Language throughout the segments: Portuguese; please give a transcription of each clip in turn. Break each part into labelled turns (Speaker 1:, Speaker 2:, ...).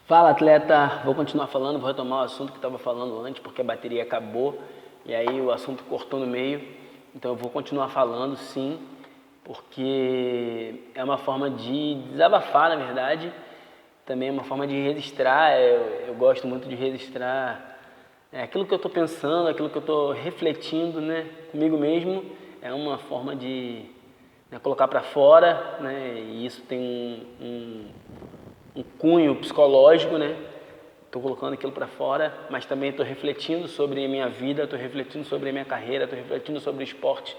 Speaker 1: Fala, atleta! Vou continuar falando, vou retomar o assunto que estava falando antes, porque a bateria acabou e aí o assunto cortou no meio. Então eu vou continuar falando, sim, porque é uma forma de desabafar, na verdade. Também é uma forma de registrar. Eu gosto muito de registrar aquilo que eu estou pensando, aquilo que eu estou refletindo, né, comigo mesmo. É uma forma de colocar para fora, né, e isso tem um cunho psicológico, né? Estou colocando aquilo para fora, mas também estou refletindo sobre a minha vida, estou refletindo sobre a minha carreira, estou refletindo sobre o esporte.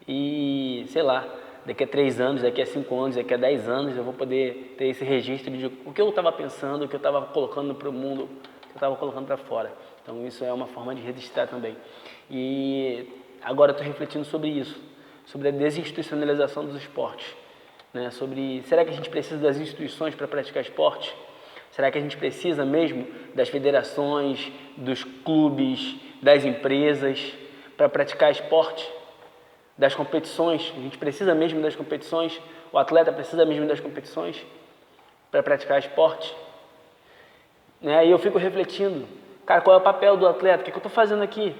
Speaker 1: E, sei lá, daqui a 3 anos, daqui a 5 anos, daqui a 10 anos, eu vou poder ter esse registro de o que eu estava pensando, o que eu estava colocando para o mundo, o que eu estava colocando para fora. Então, isso é uma forma de registrar também. E agora estou refletindo sobre isso, sobre a desinstitucionalização dos esportes. Né, sobre, será que a gente precisa das instituições para praticar esporte? Será que a gente precisa mesmo das federações, dos clubes, das empresas para praticar esporte? Das competições? A gente precisa mesmo das competições? O atleta precisa mesmo das competições para praticar esporte? Né, e eu fico refletindo, cara, qual é o papel do atleta? O que eu estou fazendo aqui?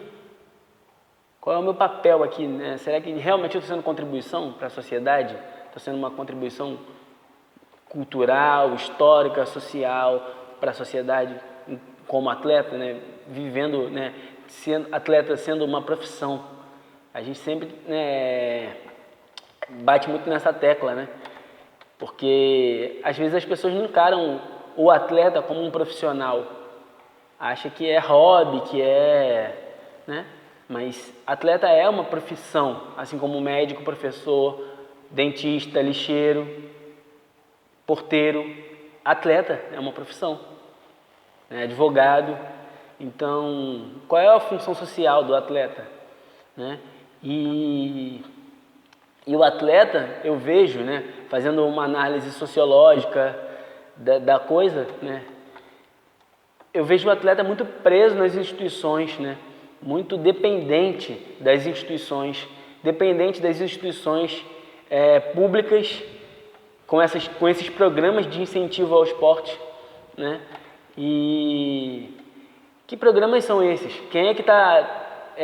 Speaker 1: Qual é o meu papel aqui? Né? Será que realmente eu estou sendo contribuição para a sociedade? Está sendo uma contribuição cultural, histórica, social para a sociedade como atleta, né? Vivendo, né? Sendo atleta, sendo uma profissão. A gente sempre, né, bate muito nessa tecla, né? Porque às vezes as pessoas não encaram o atleta como um profissional. Acha que é hobby, que é, né? Mas atleta é uma profissão, assim como médico, professor, dentista, lixeiro, porteiro. Atleta é uma profissão, né? Advogado. Então, qual é a função social do atleta? Né? E o atleta, eu vejo, né, fazendo uma análise sociológica da coisa, né, eu vejo o atleta muito preso nas instituições, né, muito dependente das instituições públicas, com esses programas de incentivo ao esporte, né? E que programas são esses? Quem é que está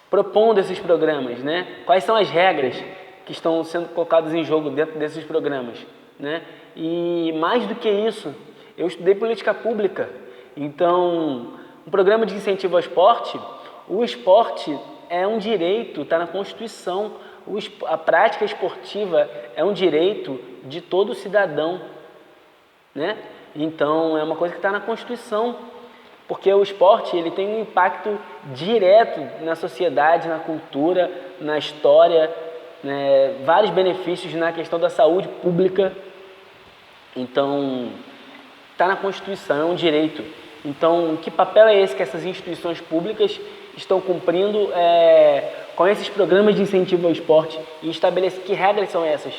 Speaker 1: propondo esses programas, né? Quais são as regras que estão sendo colocadas em jogo dentro desses programas, né? E mais do que isso, eu estudei política pública, então um programa de incentivo ao esporte, o esporte é um direito, está na Constituição. A prática esportiva é um direito de todo cidadão, né? Então, é uma coisa que está na Constituição, porque o esporte ele tem um impacto direto na sociedade, na cultura, na história, né? Vários benefícios na questão da saúde pública. Então, está na Constituição, é um direito. Então, que papel é esse que essas instituições públicas estão cumprindo com esses programas de incentivo ao esporte e que regras são essas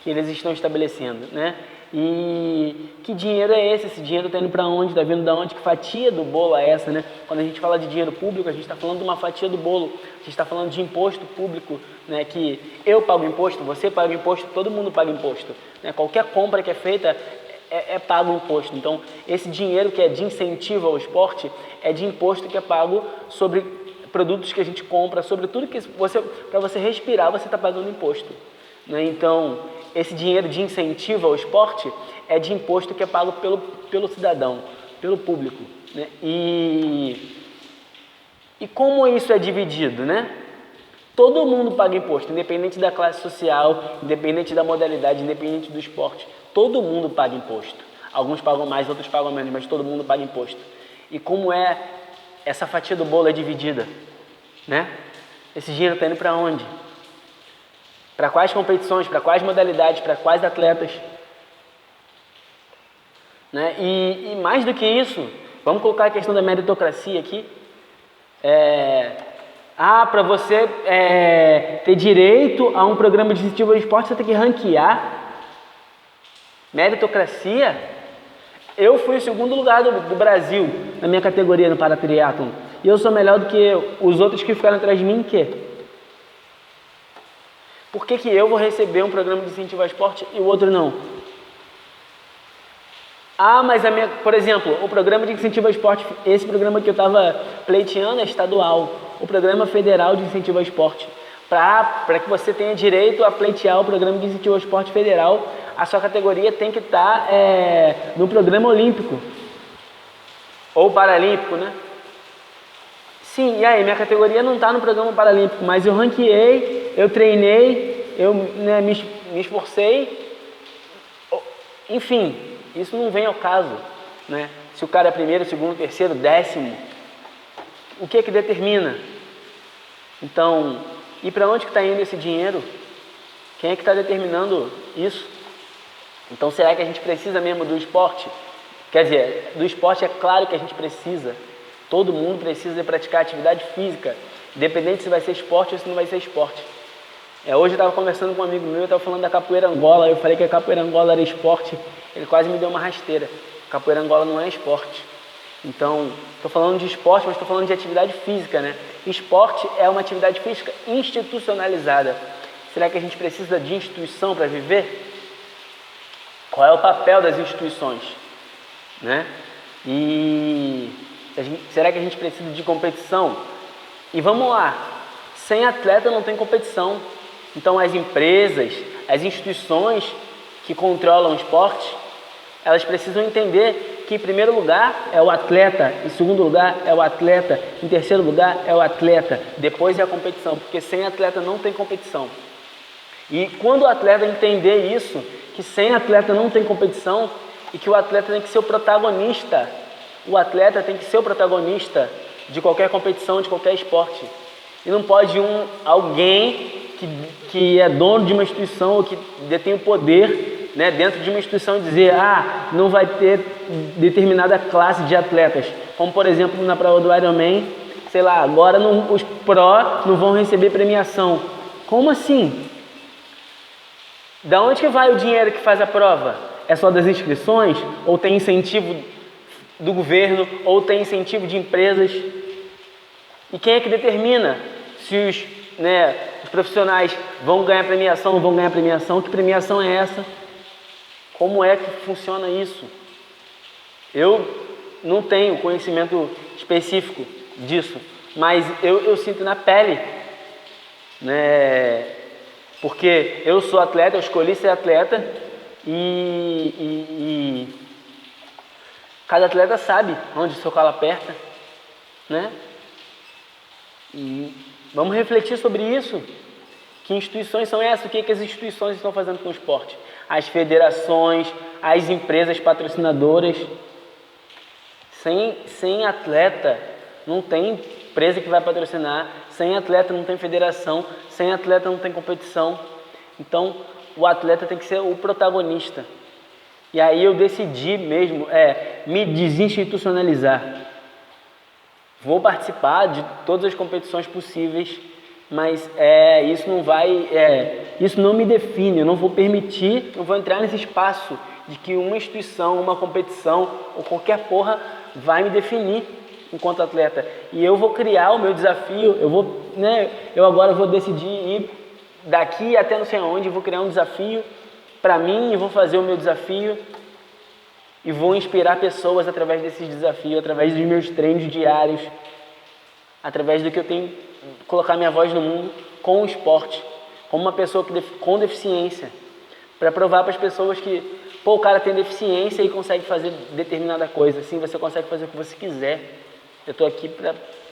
Speaker 1: que eles estão estabelecendo, né? E que dinheiro é esse? Esse dinheiro está indo para onde? Está vindo de onde? Que fatia do bolo é essa, né? Quando a gente fala de dinheiro público, a gente está falando de uma fatia do bolo, a gente está falando de imposto público, né? Que eu pago imposto, você paga imposto, todo mundo paga imposto, né? Qualquer compra que é feita é pago imposto. Então, esse dinheiro que é de incentivo ao esporte é de imposto que é pago sobre produtos que a gente compra, sobre tudo que para você respirar, você está pagando imposto, né? Então, esse dinheiro de incentivo ao esporte é de imposto que é pago pelo cidadão, pelo público, né? E como isso é dividido, né? Todo mundo paga imposto, independente da classe social, independente da modalidade, independente do esporte. Todo mundo paga imposto. Alguns pagam mais, outros pagam menos, mas todo mundo paga imposto. E como essa fatia do bolo é dividida, né? Esse dinheiro está indo para onde? Para quais competições, para quais modalidades, para quais atletas? Né? E mais do que isso, vamos colocar a questão da meritocracia aqui. Para você ter direito a um programa de incentivo ao esporte, você tem que ranquear. Meritocracia? Eu fui o segundo lugar do Brasil na minha categoria no paratriatlon. E eu sou melhor do que os outros que ficaram atrás de mim, em quê? Por que eu vou receber um programa de incentivo ao esporte e o outro não? Ah, mas por exemplo, o programa de incentivo ao esporte, esse programa que eu estava pleiteando é estadual. O programa federal de incentivo ao esporte. Para que você tenha direito a pleitear o programa de incentivo ao esporte federal, a sua categoria tem que estar no programa olímpico. Ou paralímpico, né? Sim, e aí, minha categoria não está no programa paralímpico, mas eu ranqueei, eu treinei, eu me esforcei, enfim, isso não vem ao caso, né? Se o cara é primeiro, segundo, terceiro, décimo, o que determina? Então, e para onde que está indo esse dinheiro? Quem é que está determinando isso? Então, será que a gente precisa mesmo do esporte? Quer dizer, do esporte é claro que a gente precisa. Todo mundo precisa de praticar atividade física, independente se vai ser esporte ou se não vai ser esporte. Hoje eu estava conversando com um amigo meu, eu estava falando da capoeira Angola, eu falei que a capoeira Angola era esporte, ele quase me deu uma rasteira. Capoeira Angola não é esporte. Então, estou falando de esporte, mas estou falando de atividade física, né? Esporte é uma atividade física institucionalizada. Será que a gente precisa de instituição para viver? Qual é o papel das instituições, né? Será que a gente precisa de competição? E vamos lá, sem atleta não tem competição. Então as empresas, as instituições que controlam o esporte, elas precisam entender que em primeiro lugar é o atleta, em segundo lugar é o atleta, em terceiro lugar é o atleta, depois é a competição, porque sem atleta não tem competição. E quando o atleta entender isso, que sem atleta não tem competição e que o atleta tem que ser o protagonista, atleta tem que ser o protagonista de qualquer competição, de qualquer esporte. E não pode alguém que é dono de uma instituição ou que detém o poder, né, dentro de uma instituição dizer, não vai ter determinada classe de atletas. Como, por exemplo, na prova do Ironman, sei lá, agora os pró não vão receber premiação. Como assim? Da onde que vai o dinheiro que faz a prova? É só das inscrições? Ou tem incentivo do governo? Ou tem incentivo de empresas? E quem é que determina se os profissionais vão ganhar premiação ou não vão ganhar premiação? Que premiação é essa? Como é que funciona isso? Eu não tenho conhecimento específico disso, mas eu sinto na pele, né? Porque eu sou atleta, eu escolhi ser atleta e cada atleta sabe onde o seu calo aperta, né? E vamos refletir sobre isso. Que instituições são essas? O que as instituições estão fazendo com o esporte? As federações, as empresas patrocinadoras. Sem atleta não tem empresa que vai patrocinar, sem atleta não tem federação, sem atleta não tem competição. Então o atleta tem que ser o protagonista. E aí eu decidi mesmo me desinstitucionalizar. Vou participar de todas as competições possíveis, mas isso não me define. Eu não vou permitir, não vou entrar nesse espaço de que uma instituição, uma competição ou qualquer porra vai me definir enquanto atleta. E eu vou criar o meu desafio. Eu agora vou decidir ir daqui até não sei aonde, vou criar um desafio para mim e vou fazer o meu desafio e vou inspirar pessoas através desses desafios, através dos meus treinos diários, através do que eu tenho, colocar minha voz no mundo com o esporte, como uma pessoa com deficiência, para provar para as pessoas que, o cara tem deficiência e consegue fazer determinada coisa. Sim, você consegue fazer o que você quiser. Eu estou aqui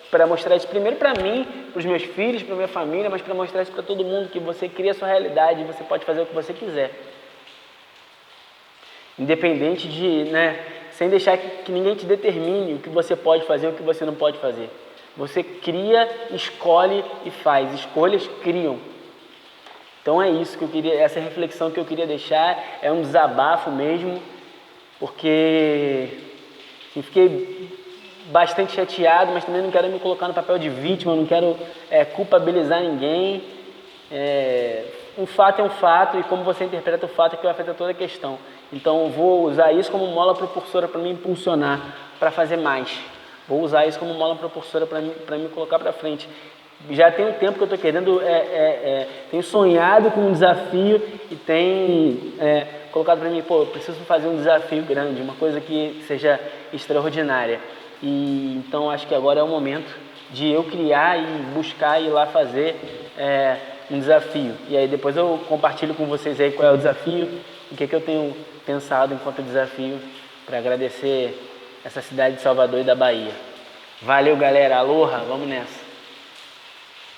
Speaker 1: para mostrar isso primeiro para mim, para os meus filhos, para a minha família, mas para mostrar isso para todo mundo, que você cria a sua realidade e você pode fazer o que você quiser. Independente de, sem deixar que ninguém te determine o que você pode fazer e o que você não pode fazer. Você cria, escolhe e faz. Escolhas criam. Então é isso que eu queria, essa reflexão que eu queria deixar, é um desabafo mesmo, porque fiquei bastante chateado, mas também não quero me colocar no papel de vítima, não quero culpabilizar ninguém. Um fato é um fato e como você interpreta o fato é que vai afetar toda a questão. Então vou usar isso como mola propulsora para me impulsionar, para fazer mais. Vou usar isso como mola propulsora para me colocar para frente. Já tem um tempo que eu estou querendo, tenho sonhado com um desafio e colocado para mim, pô, eu preciso fazer um desafio grande, uma coisa que seja extraordinária. E então acho que agora é o momento de eu criar e buscar ir lá fazer um desafio. E aí depois eu compartilho com vocês aí qual é o desafio, o que eu tenho pensado enquanto desafio para agradecer essa cidade de Salvador e da Bahia. Valeu, galera. Aloha, vamos nessa.